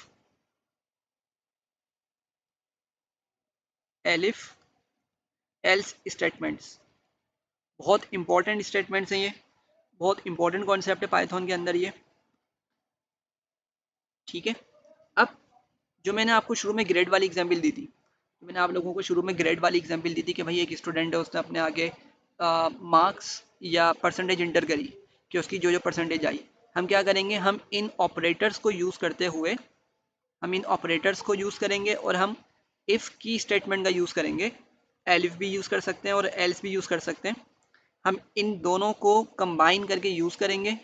[SPEAKER 1] एलिफ एल्स स्टेटमेंट्स। बहुत इंपॉर्टेंट स्टेटमेंट्स हैं ये, बहुत इंपॉर्टेंट कॉन्सेप्ट है पाइथन के अंदर ये, ठीक है। अब जो मैंने आपको शुरू में ग्रेड वाली एग्जाम्पल दी थी, तो मैंने आप लोगों को शुरू में ग्रेड वाली एग्जाम्पल दी थी कि भाई एक स्टूडेंट है, उसने अपने आगे मार्क्स या परसेंटेज इंटर करी, कि उसकी जो जो परसेंटेज आई, हम क्या करेंगे, हम इन ऑपरेटर्स को यूज़ करते हुए, हम इन ऑपरेटर्स को यूज़ करेंगे और हम इफ़ की स्टेटमेंट का यूज़ करेंगे। एलिफ भी यूज़ कर सकते हैं और एल्स भी यूज़ कर सकते हैं। हम इन दोनों को कंबाइन करके यूज़ करेंगे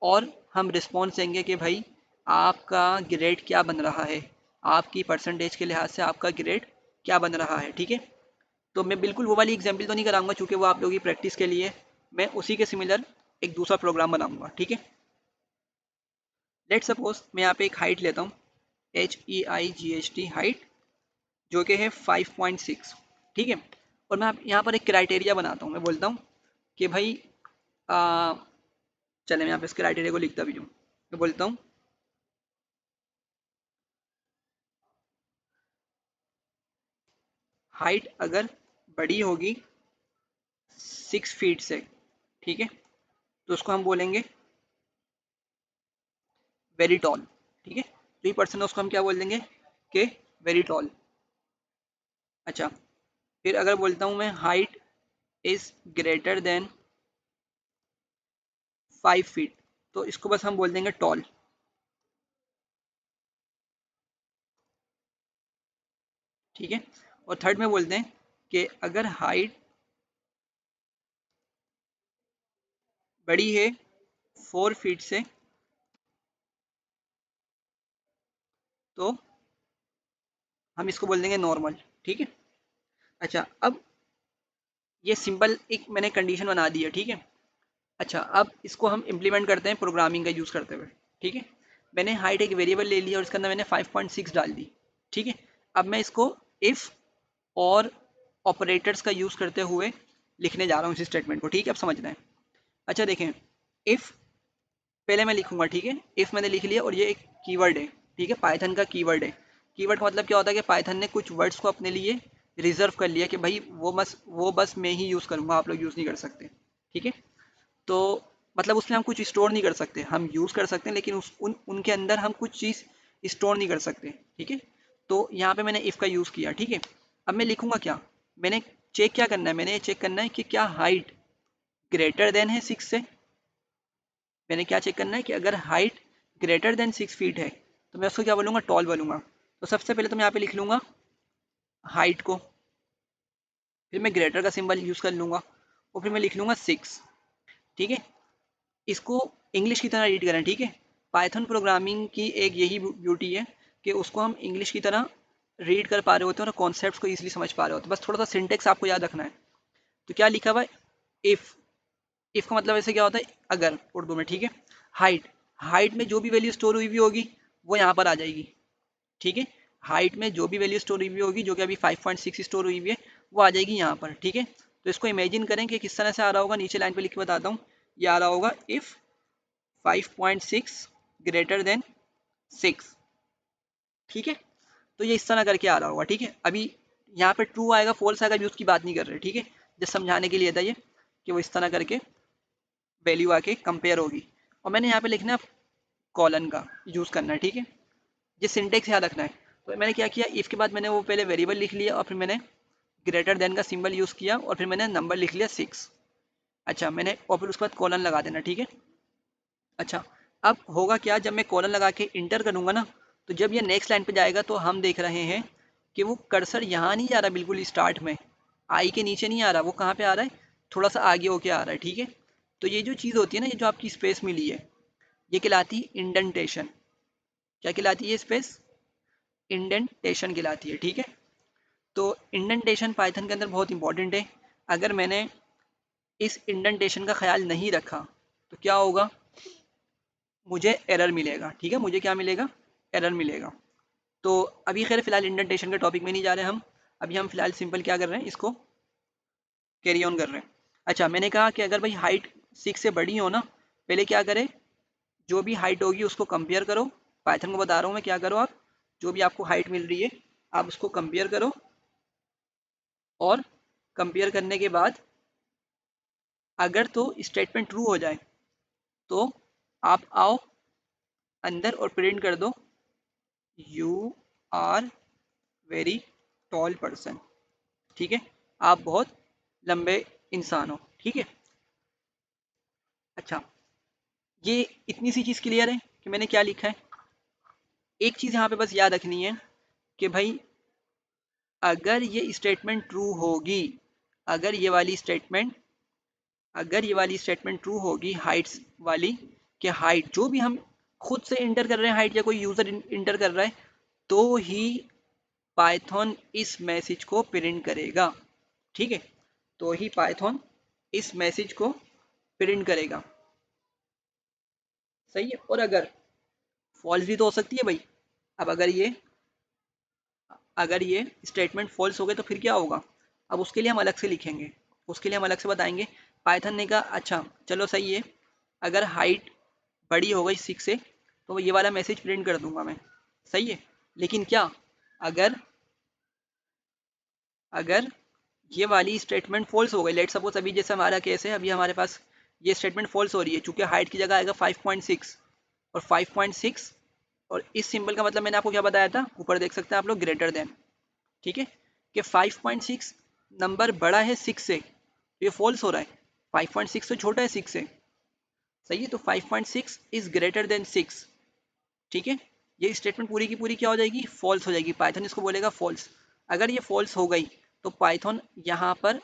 [SPEAKER 1] और हम रिस्पॉन्स देंगे कि भाई आपका ग्रेड क्या बन रहा है, आपकी परसेंटेज के लिहाज से आपका ग्रेड क्या बन रहा है, ठीक है। तो मैं बिल्कुल वो वाली एग्जाम्पल तो नहीं कराऊंगा चूंकि वो आप लोगों की प्रैक्टिस के लिए, मैं उसी के सिमिलर एक दूसरा प्रोग्राम बनाऊंगा, ठीक है। लेट सपोज मैं यहाँ पे एक हाइट लेता हूँ, HEIGHT हाइट, जो कि है 5.6, ठीक है। और मैं यहाँ पर एक क्राइटेरिया बनाता हूँ, मैं बोलता हूँ कि भाई चले मैं यहाँ पे इस क्राइटेरिया को लिखता भी हूँ। मैं बोलता हूँ हाइट अगर बड़ी होगी 6 फीट से, ठीक है, तो उसको हम बोलेंगे वेरी टॉल, ठीक है। जो पर्सन है उसको हम क्या बोल देंगे कि वेरी टॉल। अच्छा, फिर अगर बोलता हूँ मैं height is greater than 5 feet, तो इसको बस हम बोल देंगे टॉल, ठीक है। और थर्ड में बोलते हैं कि अगर हाइट बड़ी है 4 फीट से, तो हम इसको बोल देंगे नॉर्मल, ठीक है। अच्छा, अब ये सिंपल एक मैंने कंडीशन बना दी है, ठीक है। अच्छा, अब इसको हम इम्प्लीमेंट करते हैं प्रोग्रामिंग का यूज़ करते हुए, ठीक है। मैंने हाइट एक वेरिएबल ले लिया और इसके अंदर मैंने 5.6 डाल दी, ठीक है। अब मैं इसको इफ़ और ऑपरेटर्स का यूज़ करते हुए लिखने जा रहा हूँ इस स्टेटमेंट को, ठीक है। अब समझना है। अच्छा देखें, इफ़ पहले मैं लिखूंगा, ठीक है। इफ़ मैंने लिख लिया और ये एक कीवर्ड है, ठीक है, पाइथन का कीवर्ड है। कीवर्ड का मतलब क्या होता है कि पाइथन ने कुछ वर्ड्स को अपने लिए रिजर्व कर लिया कि भाई वो बस मैं ही यूज़ करूँगा, आप लोग यूज़ नहीं कर सकते, ठीक है। तो मतलब उसमें हम कुछ स्टोर नहीं कर सकते, हम यूज़ कर सकते हैं लेकिन उनके अंदर हम कुछ चीज़ स्टोर नहीं कर सकते, ठीक है। तो यहाँ पे मैंने इफ़ का यूज़ किया, ठीक है। अब मैं लिखूंगा क्या, मैंने चेक क्या करना है, मैंने ये चेक करना है कि क्या हाइट ग्रेटर देन है 6 से। मैंने क्या चेक करना है कि अगर हाइट ग्रेटर देन 6 फीट है तो मैं उसको क्या बोलूँगा, टॉल बोलूँगा। तो सबसे पहले तो मैं यहाँ पे लिख लूँगा हाइट को, फिर मैं ग्रेटर का सिंबल यूज़ कर लूँगा और फिर मैं लिख लूँगा 6, ठीक है। इसको इंग्लिश की तरह रीड करें, ठीक है। पाइथन प्रोग्रामिंग की एक यही ब्यूटी है कि उसको हम इंग्लिश की तरह रीड कर पा रहे होते हैं और कॉन्सेप्ट्स को ईजिली समझ पा रहे होते हैं। बस थोड़ा सा सिंटेक्स आपको याद रखना है। तो क्या लिखा हुआ है, इफ़। इफ़ का मतलब ऐसे क्या होता है, अगर, उर्दू में, ठीक है। हाइट, हाइट में जो भी वैल्यू स्टोर हुई भी होगी वो यहाँ पर आ जाएगी, ठीक है। हाइट में जो भी वैल्यू स्टोर हुई भी होगी, जो कि अभी 5.6 स्टोर हुई हुई है, वो आ जाएगी यहाँ पर, ठीक है। तो इसको इमेजिन करें कि किस तरह से आ रहा होगा, नीचे लाइन पे लिख के बताता हूँ। ये आ रहा होगा इफ़ 5.6 ग्रेटर देन 6, ठीक है। तो ये इस तरह करके आ रहा होगा, ठीक है। अभी यहाँ पे ट्रू आएगा फॉल्स आएगा, अभी उसकी बात नहीं कर रहे, ठीक है। जस्ट समझाने के लिए था ये कि वो इस तरह करके वैल्यू आके कंपेयर होगी। और मैंने यहाँ पे लिखना है कॉलन का यूज़ करना है, ठीक है। ये सिंटेक्स याद रखना है। तो मैंने क्या किया, इफ़ के बाद मैंने वो पहले वेरिएबल लिख लिया और फिर मैंने ग्रेटर देन का सिंबल यूज़ किया और फिर मैंने नंबर लिख लिया 6। अच्छा, मैंने और फिर उसके बाद कॉलन लगा देना, ठीक है। अच्छा, अब होगा क्या, जब मैं कॉलन लगा के इंटर करूंगा ना, तो जब ये नेक्स्ट लाइन पे जाएगा तो हम देख रहे हैं कि वो कर्सर यहाँ नहीं जा रहा, बिल्कुल स्टार्ट में आई के नीचे नहीं आ रहा, वो कहाँ पे आ रहा है, थोड़ा सा आगे होके आ रहा है, ठीक है। तो ये जो चीज़ होती है ना, ये जो आपकी स्पेस मिली है, ये कहलाती है इंडेंटेशन। क्या कहलाती है स्पेस, इंडेंटेशन कहलाती है, ठीक है। तो इंडेंटेशन पाइथन के अंदर बहुत इंपॉर्टेंट है। अगर मैंने इस इंडेंटेशन का ख्याल नहीं रखा तो क्या होगा, मुझे एरर मिलेगा, ठीक है। मुझे क्या मिलेगा, एरर मिलेगा। तो अभी खैर फिलहाल इंडेंटेशन के टॉपिक में नहीं जा रहे हम, अभी हम फिलहाल सिंपल क्या कर रहे हैं, इसको कैरी ऑन कर रहे हैं। अच्छा, मैंने कहा कि अगर भाई हाइट 6 से बड़ी हो ना, पहले क्या करें, जो भी हाइट होगी उसको कंपेयर करो। पाइथन को बता रहा हूँ मैं, क्या करो आप, जो भी आपको हाइट मिल रही है आप उसको कंपेयर करो, और कंपेयर करने के बाद अगर तो स्टेटमेंट ट्रू हो जाए तो आप आओ अंदर और प्रिंट कर दो you are very tall person, ठीक है। आप बहुत लंबे इंसान हो, ठीक है। अच्छा, ये इतनी सी चीज़ क्लियर है कि मैंने क्या लिखा है। एक चीज़ यहाँ पे बस याद रखनी है कि भाई अगर ये स्टेटमेंट ट्रू होगी, अगर ये वाली स्टेटमेंट अगर ये वाली स्टेटमेंट ट्रू होगी, हाइट्स वाली, कि हाइट जो भी हम खुद से इंटर कर रहे हैं, हाइट या कोई यूज़र इंटर कर रहा है, तो ही पाइथन इस मैसेज को प्रिंट करेगा। ठीक है, तो ही पाइथन इस मैसेज को प्रिंट करेगा। सही है। और अगर फॉल्स भी तो हो सकती है भाई। अब अगर ये स्टेटमेंट फॉल्स हो गए तो फिर क्या होगा? अब उसके लिए हम अलग से लिखेंगे, उसके लिए हम अलग से बताएंगे। पाइथन ने कहा अच्छा चलो सही है, अगर हाइट बड़ी हो गई 6 से तो ये वाला मैसेज प्रिंट कर दूंगा मैं। सही है। लेकिन क्या, अगर अगर ये वाली स्टेटमेंट फॉल्स हो गई, लेट सपोज अभी जैसे हमारा केस है, अभी हमारे पास ये स्टेटमेंट फॉल्स हो रही है चूंकि हाइट की जगह आएगा 5.6, और 5.6 और इस सिंबल का मतलब मैंने आपको क्या बताया था, ऊपर देख सकते हैं आप लोग, ग्रेटर देन। ठीक है, कि 5.6 नंबर बड़ा है 6 से, तो ये फॉल्स हो रहा है। 5.6 से छोटा है 6 से। सही है, तो 5.6 इज ग्रेटर देन 6। ठीक है, ये स्टेटमेंट पूरी की पूरी क्या हो जाएगी, फॉल्स हो जाएगी। पाइथन इसको बोलेगा फॉल्स। अगर ये फॉल्स हो गई तो पाइथन यहाँ पर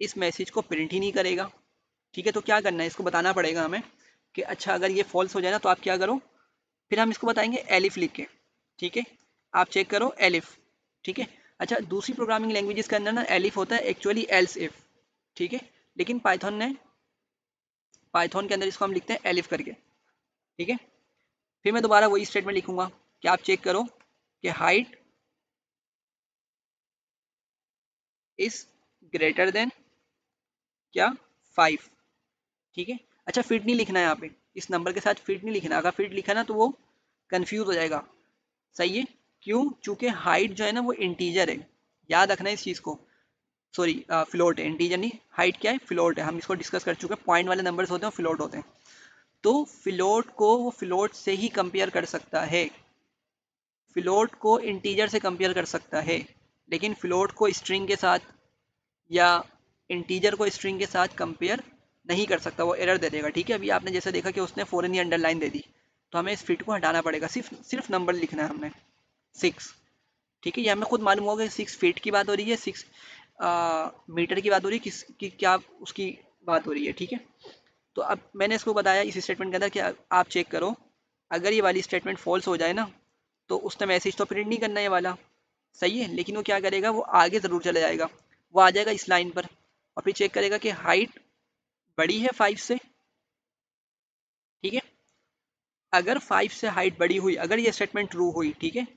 [SPEAKER 1] इस मैसेज को प्रिंट ही नहीं करेगा। ठीक है, तो क्या करना है, इसको बताना पड़ेगा हमें कि अच्छा अगर ये फॉल्स हो जाए ना तो आप क्या करो, फिर हम इसको बताएंगे एलिफ लिख के। ठीक है, आप चेक करो एलिफ। ठीक है, अच्छा दूसरी प्रोग्रामिंग लैंग्वेजेस के अंदर ना एलिफ होता है एक्चुअली एल्स इफ। ठीक है, लेकिन पाइथन के अंदर इसको हम लिखते हैं एलिफ करके। ठीक है, फिर मैं दोबारा वही स्टेटमेंट लिखूंगा कि आप चेक करो कि हाइट इज ग्रेटर देन क्या, 5। ठीक है, अच्छा फिट नहीं लिखना है यहाँ पे, इस नंबर के साथ फिट नहीं लिखना। अगर फिट लिखा ना तो वो कंफ्यूज हो जाएगा। सही है, क्यों, चूंकि हाइट जो है ना वो इंटीजर है, याद रखना है इस चीज़ को। सॉरी, फ्लोट है, इंटीजर नहीं। हाइट क्या है, फ्लोट है, हम इसको डिस्कस कर चुके हैं। पॉइंट वाले नंबर्स होते हैं फ्लोट होते हैं। तो फ्लोट को वो फ्लोट से ही कंपेयर कर सकता है, फ्लोट को इंटीजर से कंपेयर कर सकता है, लेकिन फ्लोट को स्ट्रिंग के साथ या इंटीजर को स्ट्रिंग के साथ कंपेयर नहीं कर सकता, वो एरर दे देगा। ठीक है, अभी आपने जैसे देखा कि उसने फॉरन ही अंडरलाइन दे दी, तो हमें इस फिट को हटाना पड़ेगा, सिर्फ सिर्फ नंबर लिखना है हमने, 6। ठीक है, ये हमें खुद मालूम होगा कि 6 फीट की बात हो रही है, 6 मीटर की बात हो रही है, किस की क्या उसकी बात हो रही है। ठीक है, तो अब मैंने इसको बताया इस स्टेटमेंट के अंदर कि आप चेक करो, अगर ये वाली स्टेटमेंट फॉल्स हो जाए ना तो उसने मैसेज तो प्रिंट नहीं करना है ये वाला। सही है, लेकिन वो क्या करेगा, वो आगे ज़रूर चला जाएगा, वो आ जाएगा इस लाइन पर और फिर चेक करेगा कि हाइट बड़ी है 5 से। ठीक है, अगर 5 से हाइट बड़ी हुई, अगर ये स्टेटमेंट ट्रू हुई, ठीक है,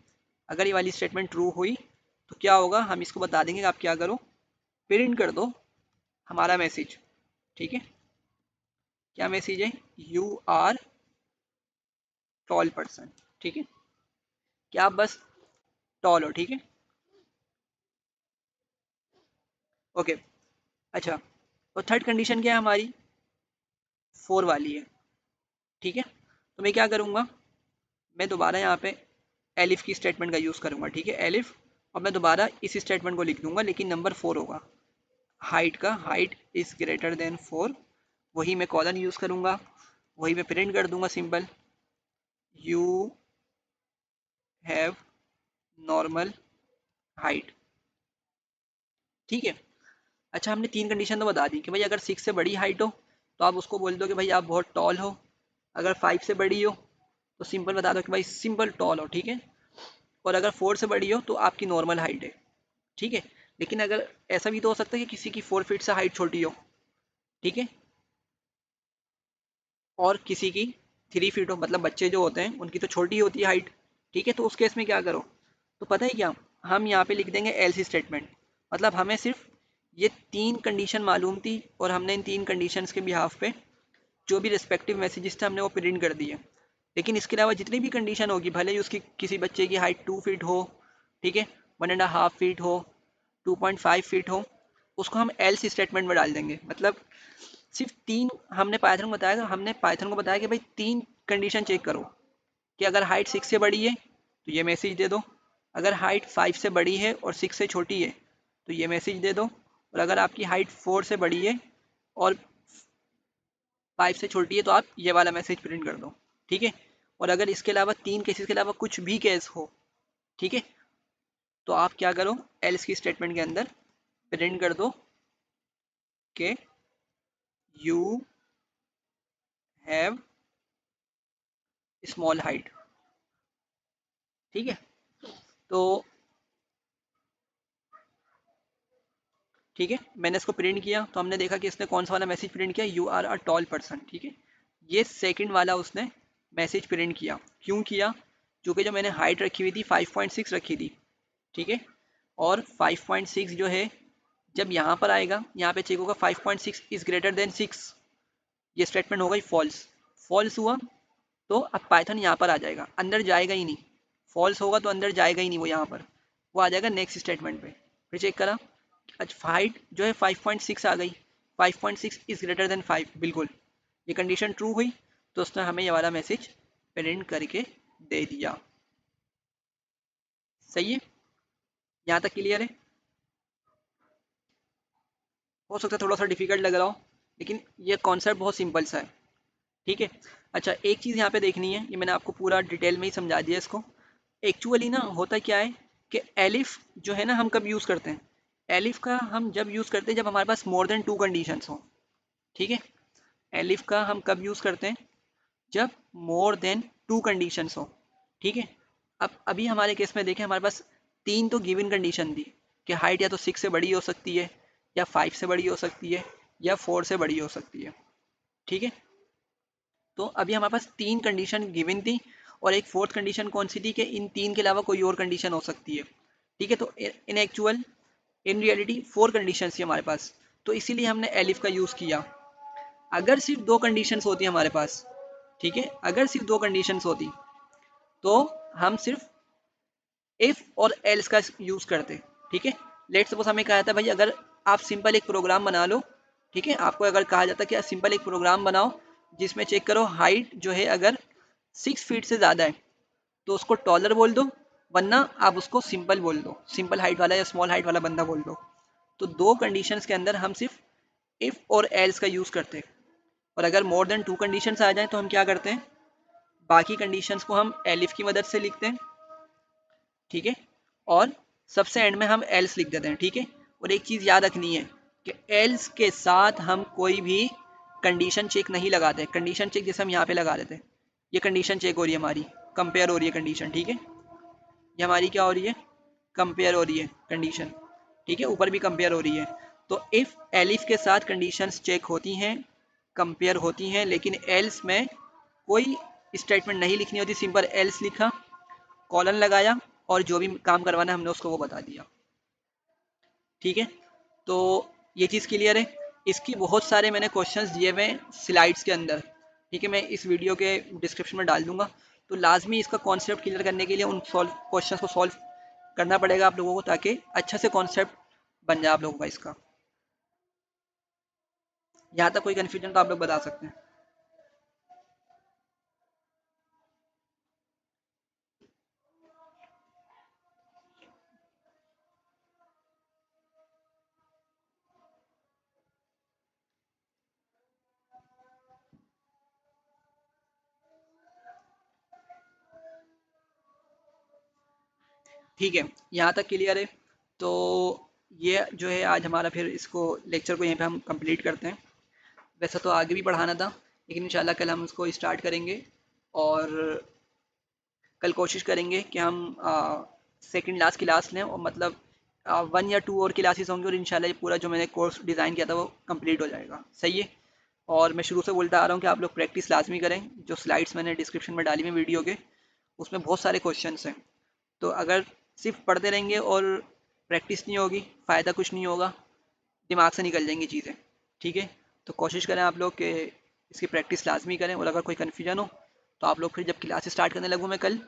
[SPEAKER 1] अगर ये वाली स्टेटमेंट ट्रू हुई तो क्या होगा, हम इसको बता देंगे कि आप क्या करो, प्रिंट कर दो हमारा मैसेज। ठीक है, क्या मैसेज है, यू आर टॉल पर्सन। ठीक है, क्या आप बस टॉल हो। ठीक है, ओके। अच्छा, तो थर्ड कंडीशन क्या है हमारी, 4 वाली है। ठीक है, तो मैं क्या करूँगा, मैं दोबारा यहाँ पे एलिफ की स्टेटमेंट का यूज़ करूँगा। ठीक है, एलिफ, और मैं दोबारा इस स्टेटमेंट को लिख दूंगा लेकिन नंबर 4 होगा। हाइट का, हाइट इज़ ग्रेटर देन 4, वही मैं कॉलन यूज़ करूँगा, वही मैं प्रिंट कर दूंगा simple, you have normal height. ठीक है, अच्छा हमने 3 कंडीशन तो बता दी कि भाई अगर 6 से बड़ी हाइट हो तो आप उसको बोल दो कि भाई आप बहुत टॉल हो, अगर 5 से बड़ी हो तो सिंपल बता दो कि भाई सिंपल टॉल हो। ठीक है, और अगर 4 से बड़ी हो तो आपकी नॉर्मल हाइट है। ठीक है, लेकिन अगर ऐसा भी तो हो सकता है कि किसी की 4 फीट से हाइट छोटी हो। ठीक है, और किसी की 3 फीट हो, मतलब बच्चे जो होते हैं उनकी तो छोटी होती है हाइट। ठीक है, तो उस केस में क्या करो, तो पता है क्या, हम यहाँ पे लिख देंगे एल्स स्टेटमेंट। मतलब हमें सिर्फ ये 3 कंडीशन मालूम थी और हमने इन 3 कंडीशंस के बिहाफ पे जो भी रिस्पेक्टिव मैसेजेस थे हमने वो प्रिंट कर दिए। लेकिन इसके अलावा जितनी भी कंडीशन होगी, भले ही उसकी किसी बच्चे की हाइट 2 फीट हो, ठीक है, 1.5 फीट हो, 2.5 फीट हो, उसको हम एल्स स्टेटमेंट में डाल देंगे। मतलब सिर्फ 3 हमने पाइथन को बताया, हमने पाइथन को बताया कि भाई 3 कंडीशन चेक करो, कि अगर हाइट 6 से बड़ी है तो ये मैसेज दे दो, अगर हाइट 5 से बड़ी है और 6 से छोटी है तो ये मैसेज दे दो, और अगर आपकी हाइट 4 से बड़ी है और 5 से छोटी है तो आप ये वाला मैसेज प्रिंट कर दो। ठीक है, और अगर इसके अलावा 3 केसेस के अलावा कुछ भी केस हो, ठीक है, तो आप क्या करो, एल्स की स्टेटमेंट के अंदर प्रिंट कर दो कि यू हैव स्मॉल हाइट। ठीक है, तो ठीक है, मैंने इसको प्रिंट किया तो हमने देखा कि इसने कौन सा वाला मैसेज प्रिंट किया, you are a tall person. ठीक है, ये सेकंड वाला उसने मैसेज प्रिंट किया। क्यों किया? क्योंकि जो मैंने हाइट रखी हुई थी 5.6 रखी थी। ठीक है, और 5.6 जो है जब यहाँ पर आएगा, यहाँ पे चेक होगा 5.6 इज ग्रेटर देन 6, ये स्टेटमेंट हो गई फॉल्स। फॉल्स हुआ तो अब पाइथन यहाँ पर आ जाएगा, अंदर जाएगा ही नहीं। फॉल्स होगा तो अंदर जाएगा ही नहीं, वो यहाँ पर वो आ जाएगा नेक्स्ट स्टेटमेंट पे। फिर चेक करा, अच्छा हाइट जो है 5.6 आ गई, 5.6 इज ग्रेटर देन 5, बिल्कुल ये कंडीशन ट्रू हुई, तो उसने हमें ये वाला मैसेज प्रिंट करके दे दिया। सही है, यहाँ तक क्लियर है? हो सकता है थोड़ा सा डिफिकल्ट लग रहा हो, लेकिन ये कॉन्सेप्ट बहुत सिंपल सा है। ठीक है, अच्छा एक चीज़ यहाँ पे देखनी है, ये मैंने आपको पूरा डिटेल में ही समझा दिया इसको। एक्चुअली ना होता क्या है कि एलिफ जो है ना हम कब यूज़ करते हैं, एलिफ का हम जब यूज़ करते हैं जब हमारे पास मोर देन 2 कंडीशंस हो। ठीक है, एलिफ का हम कब यूज़ करते हैं, जब मोर देन 2 कंडीशंस हो। ठीक है, अब अभी हमारे केस में देखें, हमारे पास 3 तो गिवन कंडीशन थी कि हाइट या तो 6 से बड़ी हो सकती है, या 5 से बड़ी हो सकती है, या 4 से बड़ी हो सकती है। ठीक है, तो अभी हमारे पास 3 कंडीशन गिवन थी, और एक फोर्थ कंडीशन कौन सी थी कि इन 3 के अलावा कोई और कंडीशन हो सकती है। ठीक है, तो इन रियलिटी 4 कंडीशन थी हमारे पास, तो इसीलिए हमने एलिफ का यूज़ किया। अगर सिर्फ 2 कंडीशंस होती हमारे पास, ठीक है, अगर सिर्फ 2 कंडीशंस होती तो हम सिर्फ इफ और एल्स का यूज़ करते। ठीक है, लेट सपोज हमें कहा था भाई अगर आप सिंपल एक प्रोग्राम बना लो। ठीक है, आपको अगर कहा जाता कि सिंपल एक प्रोग्राम बनाओ जिसमें चेक करो हाइट जो है अगर 6 फीट से ज़्यादा है तो उसको टॉलर बोल दो, वरना आप उसको सिंपल बोल दो, सिंपल हाइट वाला या स्मॉल हाइट वाला बंदा बोल दो। तो 2 कंडीशंस के अंदर हम सिर्फ इफ और एल्स का यूज़ करते हैं, और अगर मोर देन 2 कंडीशंस आ जाए तो हम क्या करते हैं, बाकी कंडीशंस को हम एलिफ की मदद से लिखते हैं। ठीक है, और सबसे एंड में हम एल्स लिख देते हैं। ठीक है, और एक चीज़ याद रखनी है कि एल्स के साथ हम कोई भी कंडीशन चेक नहीं लगाते। कंडीशन चेक जैसे हम यहाँ पे लगा देते हैं, ये कंडीशन चेक हो रही है हमारी, कंपेयर हो रही है कंडीशन। ठीक है, ये हमारी क्या हो रही है, कंपेयर हो रही है कंडीशन। ठीक है, ऊपर भी कंपेयर हो रही है। तो इफ़ एलिफ के साथ कंडीशंस चेक होती हैं, कंपेयर होती हैं, लेकिन एल्स में कोई स्टेटमेंट नहीं लिखनी होती, सिंपल एल्स लिखा, कॉलन लगाया, और जो भी काम करवाना है हमने उसको वो बता दिया। ठीक है, तो ये चीज़ क्लियर है। इसकी बहुत सारे मैंने क्वेश्चंस दिए हुए हैं स्लाइड्स के अंदर। ठीक है, मैं इस वीडियो के डिस्क्रिप्शन में डाल दूंगा, तो लाजमी इसका कॉन्सेप्ट क्लियर करने के लिए उन क्वेश्चंस को सॉल्व करना पड़ेगा आप लोगों को, ताकि अच्छा से कॉन्सेप्ट बन जाए आप लोगों का इसका। यहाँ तक कोई कन्फ्यूजन तो आप लोग बता सकते हैं। ठीक है, यहाँ तक क्लियर है। तो ये जो है आज हमारा, फिर इसको लेक्चर को यहीं पे हम कंप्लीट करते हैं। वैसे तो आगे भी पढ़ाना था, लेकिन इंशाल्लाह कल हम उसको स्टार्ट करेंगे, और कल कोशिश करेंगे कि हम सेकंड लास्ट क्लास लें, और मतलब 1 या 2 और क्लासेस होंगे, और इंशाल्लाह ये पूरा जो मैंने कोर्स डिज़ाइन किया था वो कंप्लीट हो जाएगा। सही है, और मैं शुरू से बोलता आ रहा हूँ कि आप लोग प्रैक्टिस लाजमी करें। जो स्लाइड्स मैंने डिस्क्रिप्शन में डाली हुई वीडियो के, उसमें बहुत सारे क्वेश्चंस हैं, तो अगर सिर्फ पढ़ते रहेंगे और प्रैक्टिस नहीं होगी, फ़ायदा कुछ नहीं होगा, दिमाग से निकल जाएंगी चीज़ें। ठीक है, तो कोशिश करें आप लोग कि इसकी प्रैक्टिस लाजमी करें, और अगर कोई कन्फ्यूजन हो तो आप लोग फिर जब क्लास स्टार्ट करने लगूँ मैं कल,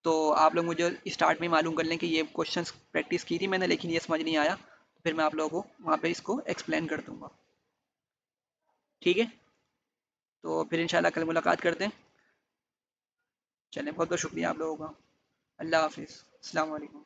[SPEAKER 1] तो आप लोग मुझे स्टार्ट में ही मालूम कर लें कि ये क्वेश्चंस प्रैक्टिस की थी मैंने लेकिन ये समझ नहीं आया, तो फिर मैं आप लोगों को वहाँ पे इसको एक्सप्लेन कर दूँगा। ठीक है, तो फिर इंशाल्लाह कल मुलाकात करते हैं। चलें, बहुत बहुत शुक्रिया आप लोगों का। अल्लाह हाफिज़, अस्सलाम वालेकुम।